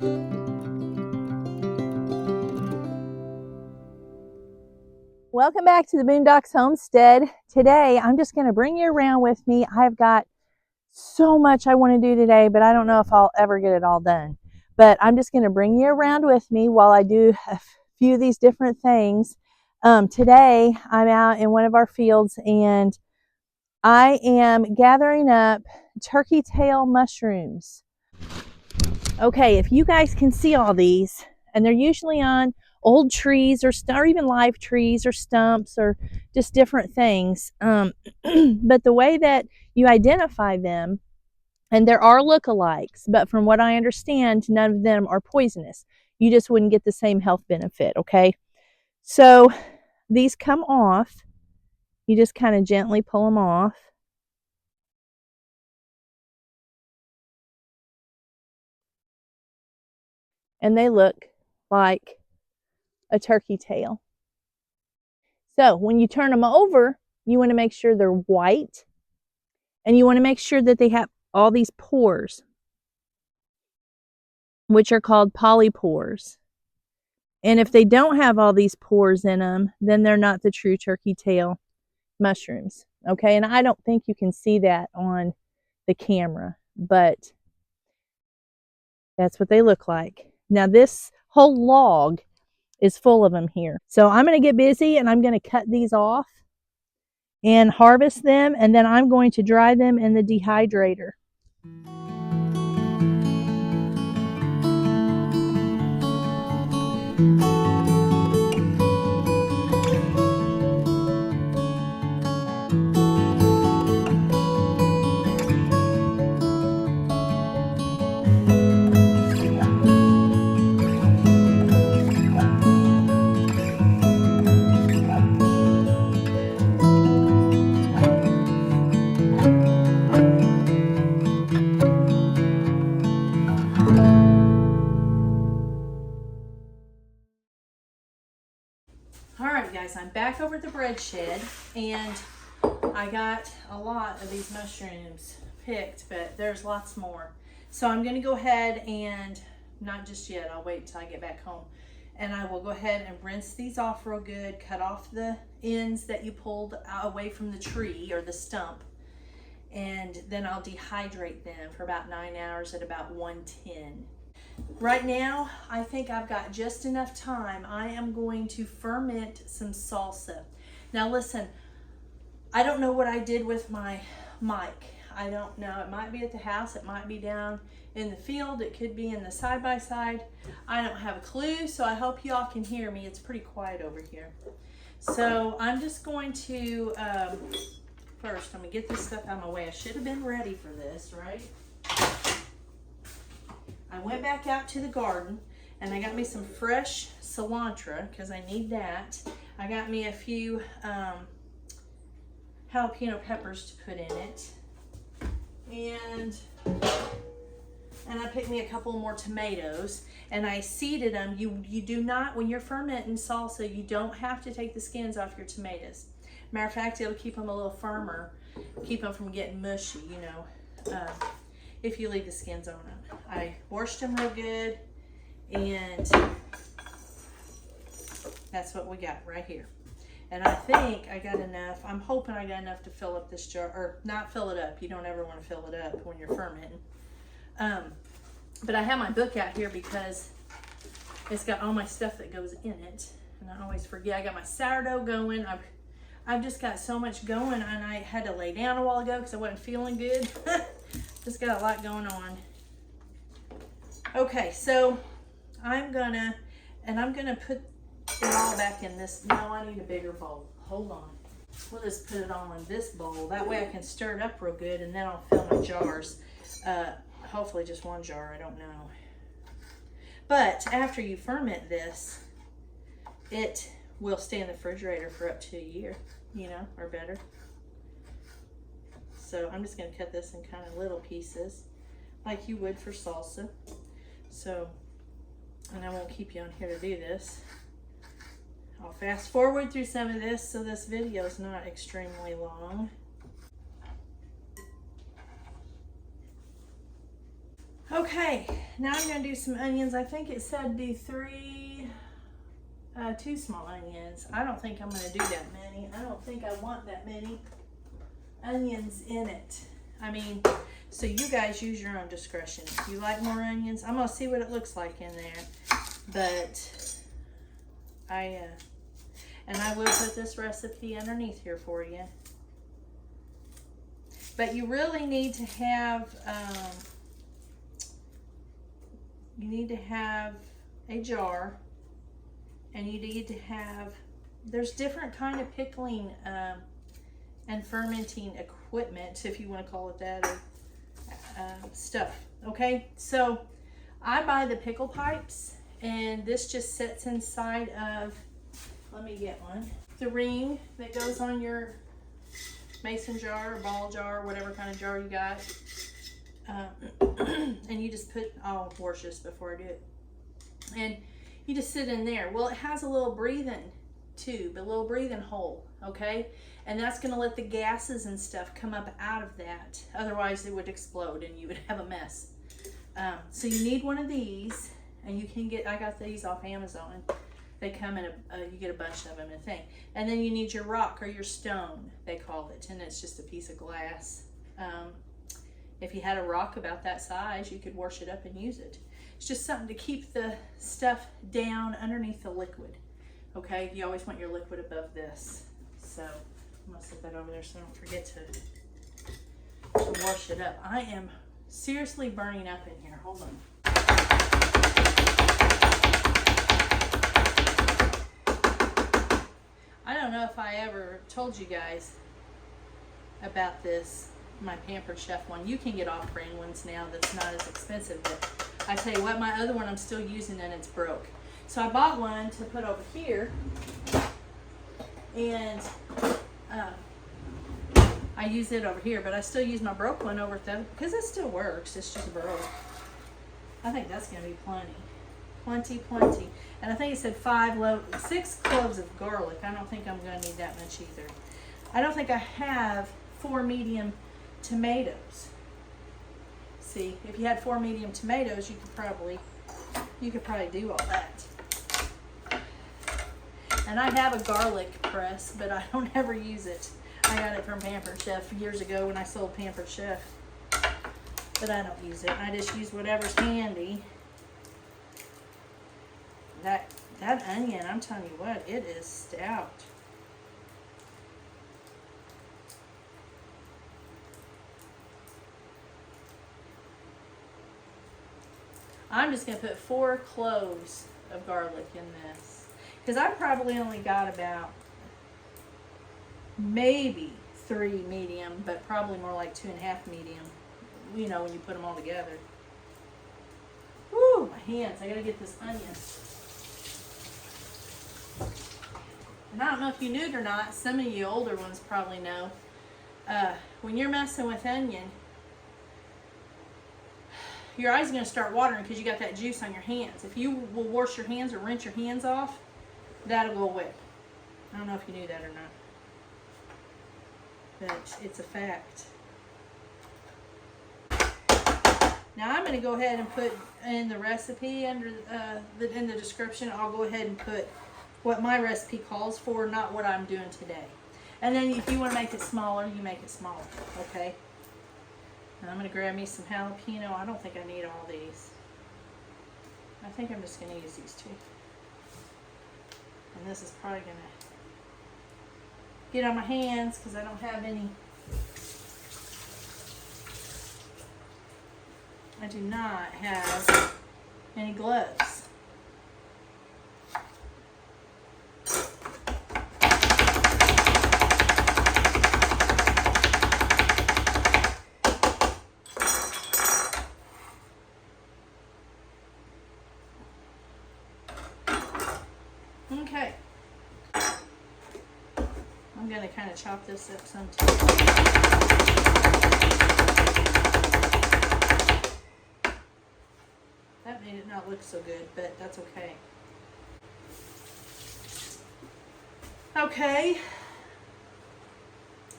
Welcome back to the Boondocks Homestead. Today, I'm just going to bring you around with me. I've got so much I want to do today, but I don't know if I'll ever get it all done. But I'm just going to bring you around with me while I do a few of these different things. Today, I'm out in one of our fields and I am gathering up turkey tail mushrooms. Okay, if you guys can see all these, and they're usually on old trees or even live trees or stumps or just different things. But the way that you identify them, and there are lookalikes, but from what I understand, none of them are poisonous. You just wouldn't get the same health benefit, okay? So these come off. You just kind of gently pull them off. And they look like a turkey tail. So when you turn them over, you want to make sure they're white, and you want to make sure that they have all these pores, which are called polypores. And if they don't have all these pores in them, then they're not the true turkey tail mushrooms. Okay, and I don't think you can see that on the camera, but that's what they look like. Now this whole log is full of them here. So I'm going to get busy and I'm going to cut these off and harvest them, and then I'm going to dry them in the dehydrator. Alright guys, I'm back over at the bread shed, and I got a lot of these mushrooms picked, but there's lots more. So I'm going to go ahead and, not just yet, I'll wait till I get back home. And I will go ahead and rinse these off real good, cut off the ends that you pulled away from the tree or the stump. And then I'll dehydrate them for about 9 hours at about 110. Right now, I think I've got just enough time. I am going to ferment some salsa. Now listen, I don't know what I did with my mic. I don't know. It might be at the house. It might be down in the field. It could be in the side-by-side. I don't have a clue, so I hope y'all can hear me. It's pretty quiet over here. So I'm just going to, first, I'm going to get this stuff out of my way. I should have been ready for this, right? I went back out to the garden and I got me some fresh cilantro because I need that. I got me a few jalapeno peppers to put in it. And I picked me a couple more tomatoes and I seeded them. You do not, when you're fermenting salsa, you don't have to take the skins off your tomatoes. Matter of fact, it'll keep them a little firmer, keep them from getting mushy, you know. If you leave the skins on them. I washed them real good, and that's what we got right here. And I think I got enough. I'm hoping I got enough to fill up this jar, or not fill it up. You don't ever want to fill it up when you're fermenting. But I have my book out here because it's got all my stuff that goes in it, and I always forget. I got my sourdough going. I've just got so much going, and I had to lay down a while ago because I wasn't feeling good. Just got a lot going on. Okay, so I'm gonna put it all back in this. No, I need a bigger bowl. Hold on. We'll just put it all in this bowl. That way I can stir it up real good, and then I'll fill my jars. Hopefully just one jar, I don't know. But after you ferment this, it will stay in the refrigerator for up to a year, you know, or better. So I'm just going to cut this in kind of little pieces like you would for salsa. So, and I won't keep you on here to do this. I'll fast forward through some of this so this video is not extremely long. Okay, now I'm going to do some onions. I think it said do 2 small onions. I don't think I'm going to do that many. I don't think I want that many onions in it. I mean, so you guys use your own discretion. If you like more onions, I'm going to see what it looks like in there. But and I will put this recipe underneath here for you. But you really need to have, a jar, and you need to have, there's different kind of pickling and fermenting equipment, if you want to call it that, or stuff. Okay, so I buy the pickle pipes, and this just sits inside of, let me get one, the ring that goes on your mason jar or ball jar, whatever kind of jar you got. And you just put, I'll wash this before I do it, and you just sit in there. Well, it has a little breathing tube, a little breathing hole, okay, and that's going to let the gases and stuff come up out of that. Otherwise it would explode and you would have a mess. So you need one of these, and you can get, I got these off Amazon. They come in you get a bunch of them in a thing. And then you need your rock or your stone, they call it, and it's just a piece of glass. If you had a rock about that size, you could wash it up and use it. It's just something to keep the stuff down underneath the liquid. Okay, you always want your liquid above this. So I'm gonna set that over there so I don't forget to wash it up. I am seriously burning up in here. Hold on. I don't know if I ever told you guys about this, my Pampered Chef one. You can get off-brand ones now that's not as expensive, but I tell you what, my other one I'm still using and it's broke. So I bought one to put over here, and I use it over here, but I still use my broke one over there because it still works. It's just broke. I think that's going to be plenty. Plenty. And I think it said 6 cloves of garlic. I don't think I'm going to need that much either. I don't think I have 4 medium tomatoes. See, if you had 4 medium tomatoes, you could probably do all that. And I have a garlic press, but I don't ever use it. I got it from Pampered Chef years ago when I sold Pampered Chef. But I don't use it. I just use whatever's handy. That onion, I'm telling you what, it is stout. I'm just going to put 4 cloves of garlic in this, because I probably only got about maybe 3 medium, but probably more like 2.5 medium, you know, when you put them all together. Woo, my hands, I got to get this onion. And I don't know if you knew it or not, some of you older ones probably know, when you're messing with onion, your eyes are going to start watering because you got that juice on your hands. If you will wash your hands or rinse your hands off, that'll go away. I don't know if you knew that or not, but it's a fact. Now I'm going to go ahead and put in the recipe under in the description. I'll go ahead and put what my recipe calls for, not what I'm doing today. And then if you want to make it smaller, you make it smaller, okay? Now I'm going to grab me some jalapeno. I don't think I need all these. I think I'm just going to use these 2. And this is probably going to get on my hands because I don't have any. I do not have any gloves. Okay. I'm going to kind of chop this up some too. That made it not look so good, but that's okay. Okay.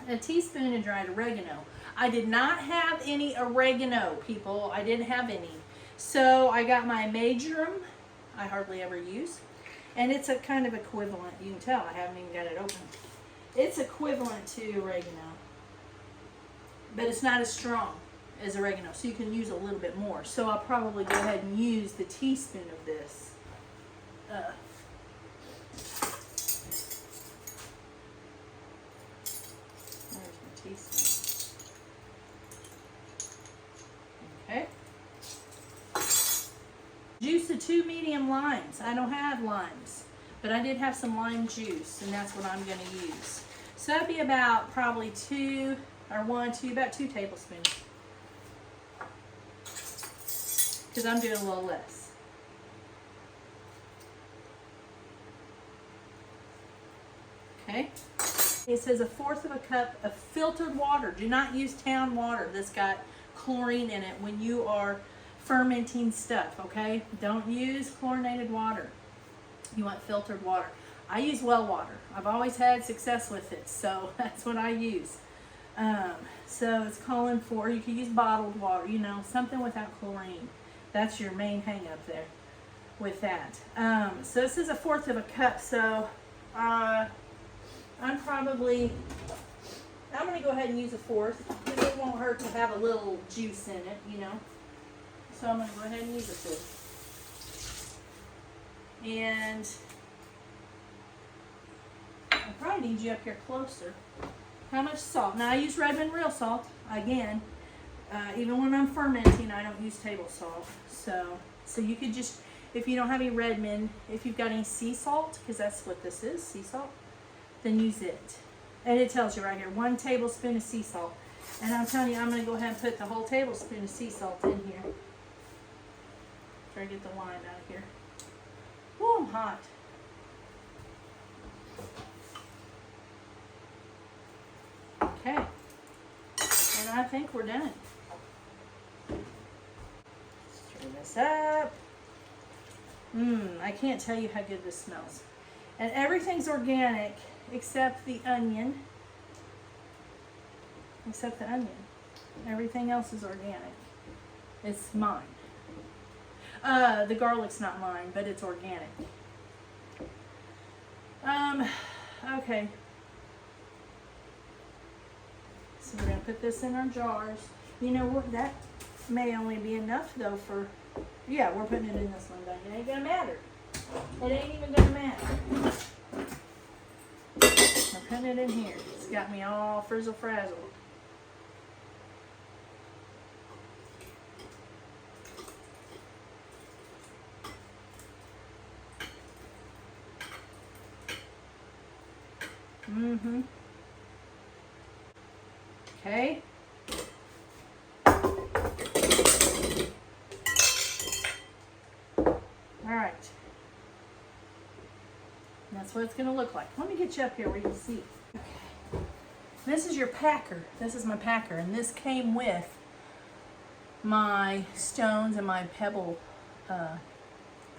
A teaspoon of dried oregano. I did not have any oregano, people. I didn't have any. So I got my majoram, I hardly ever use, and it's a kind of equivalent. You can tell I haven't even got it open. It's equivalent to oregano, but it's not as strong as oregano, so you can use a little bit more. So I'll probably go ahead and use the teaspoon of this. There's my teaspoon. Okay. Juice of 2 medium limes. I don't have limes, but I did have some lime juice, and that's what I'm going to use. So that'd be about probably about 2 tablespoons. Because I'm doing a little less. Okay. It says 1/4 cup of filtered water. Do not use town water that's got chlorine in it when you are fermenting stuff, okay? Don't use chlorinated water. You want filtered water. I use well water. I've always had success with it, so that's what I use. So it's calling for, you can use bottled water, you know, something without chlorine. That's your main hang up there with that. So this is 1/4 cup, so I'm going to go ahead and use 1/4 because it won't hurt to have a little juice in it, you know. So I'm going to go ahead and use 1/4. And I probably need you up here closer. How much salt? Now I use Redmond real salt. Again, even when I'm fermenting, I don't use table salt. So you could just, if you don't have any Redmond, if you've got any sea salt, because that's what this is, sea salt, then use it. And it tells you right here, 1 tablespoon of sea salt. And I'm telling you, I'm going to go ahead and put the whole tablespoon of sea salt in here. Try to get the wine out of here. Ooh, I'm hot. Okay. And I think we're done. Let's turn this up. I can't tell you how good this smells. And everything's organic except the onion. Except the onion. Everything else is organic. It's mine. The garlic's not mine, but it's organic. Okay. So we're going to put this in our jars. You know what? That may only be enough, though, for... Yeah, we're putting it in this one, it ain't going to matter. It ain't even going to matter. We're putting it in here. It's got me all frizzle-frazzled. Okay. All right. That's what it's going to look like. Let me get you up here where you can see. Okay. This is your packer. This is my packer, and this came with my stones and my pebble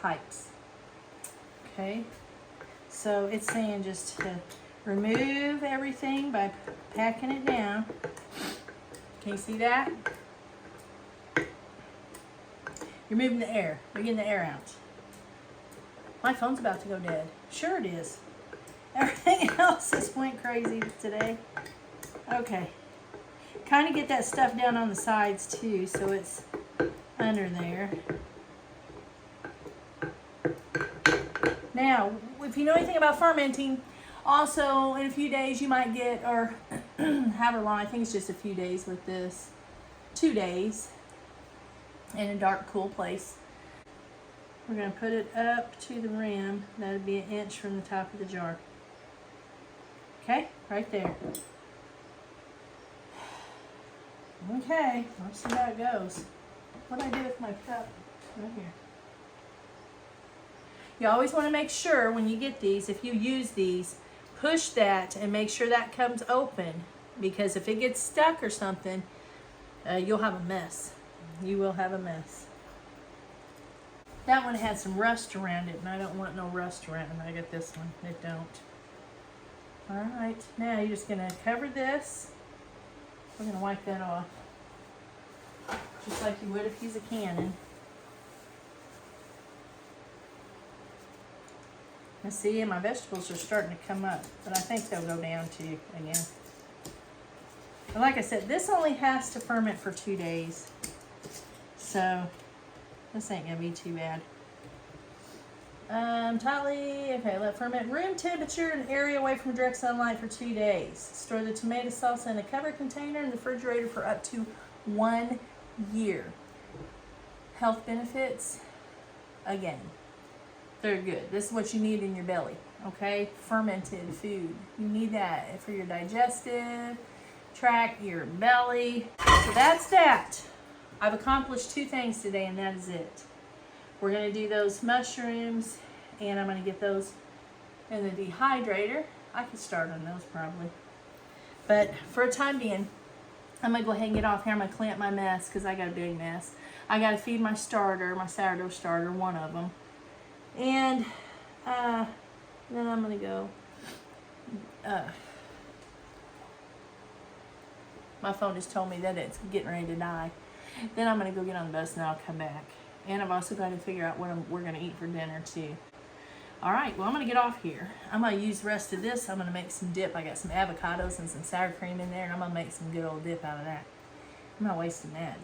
pipes. Okay. So it's saying just to remove everything by packing it down. Can you see that? You're moving the air. You're getting the air out. My phone's about to go dead. Sure it is. Everything else just went crazy today. Okay. Kind of get that stuff down on the sides too, so it's under there. Now, if you know anything about fermenting, also in a few days you might get, or however long, I think it's just a few days with this, 2 days in a dark, cool place. We're going to put it up to the rim. That would be 1 inch from the top of the jar. Okay, right there. Okay, let's see how it goes. What do I do with my cup? Right here. You always want to make sure when you get these, if you use these, push that and make sure that comes open, because if it gets stuck or something, you'll have a mess. You will have a mess. That one had some rust around it, and I don't want no rust around it. I got this one. It don't. All right, now you're just going to cover this. We're going to wipe that off, just like you would if you use a cannon. Let's see, my vegetables are starting to come up, but I think they'll go down too again. And like I said, this only has to ferment for 2 days. So this ain't gonna be too bad. Okay, let ferment room temperature in an area away from direct sunlight for 2 days. Store the tomato salsa in a covered container in the refrigerator for up to 1 year. Health benefits, again, they're good. This is what you need in your belly, okay? Fermented food. You need that for your digestive tract, your belly. So that's that. I've accomplished 2 things today, and that is it. We're going to do those mushrooms, and I'm going to get those in the dehydrator. I could start on those probably. But for a time being, I'm going to go ahead and get off here. I'm going to clean up my mess because I got a big mess. I got to feed my starter, my sourdough starter, one of them. And then I'm going to go. My phone just told me that it's getting ready to die. Then I'm going to go get on the bus and I'll come back. And I've also got to figure out what we're going to eat for dinner too. All right, well, I'm going to get off here. I'm going to use the rest of this. I'm going to make some dip. I got some avocados and some sour cream in there, and I'm going to make some good old dip out of that. I'm not wasting that.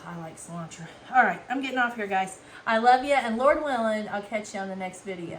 I like cilantro. All right, I'm getting off here, guys. I love you, and Lord willing, I'll catch you on the next video.